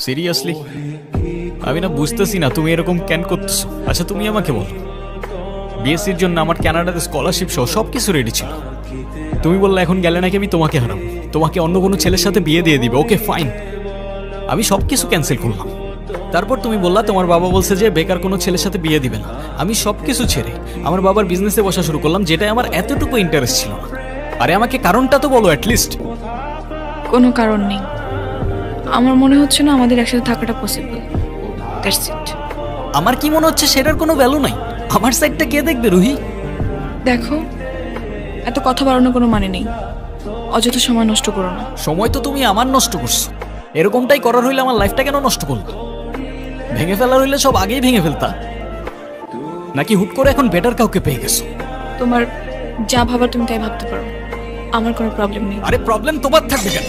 Seriously আমি না বুঝতেছি না তুমি এরকম কেন করতেছো। আচ্ছা তুমি আমাকে বলো, বিএসসির জন্য আমার কানাডাতে স্কলারশিপ সহ সব কিছু রেডি ছিল। তুমি বললে এখন গেলে নাকি আমি তোমাকে হারাবো, তোমাকে অন্য কোনো ছেলের সাথে বিয়ে দিয়ে দিবে। ওকে ফাইন, আমি সব কিছু ক্যান্সেল করলাম। তারপর তুমি বললা তোমার বাবা বলছে যে বেকার কোনো ছেলের সাথে বিয়ে দিবে না। আমি সব কিছু ছেড়ে আমার বাবার বিজনেসে বসা শুরু করলাম, যেটাই আমার এতটুকু ইন্টারেস্ট ছিল না। আরে আমাকে কারণটা তো বলো অ্যাটলিস্ট। কোনো কারণ নেই, আমার মনে হচ্ছে না আমাদের একসাথে থাকাটা পসিবল, দ্যাটস ইট। আমার কি মনে হচ্ছে সেটার কোনো ভ্যালু নাই। আমার সাইডটা কে দেখবে রুহি? দেখো, এত কথা বাড়ানোর কোনো মানে নেই, অযথা সময় নষ্ট করো না। সময় তো তুমি আমার নষ্ট করছো। এরকমটাই করার হইলে আমার লাইফটা কেন নষ্ট করলো? ভেঙে ফেলার হইলে সব আগেই ভেঙে ফেলতা, নাকি হুট করে এখন বেটার কাউকে পেয়ে গেছো? তোমার যা ভাবার তুমি তাই ভাবতে পারো, আমার কোনো প্রবলেম নেই। আরে প্রবলেম তোমার থাকবে কেন?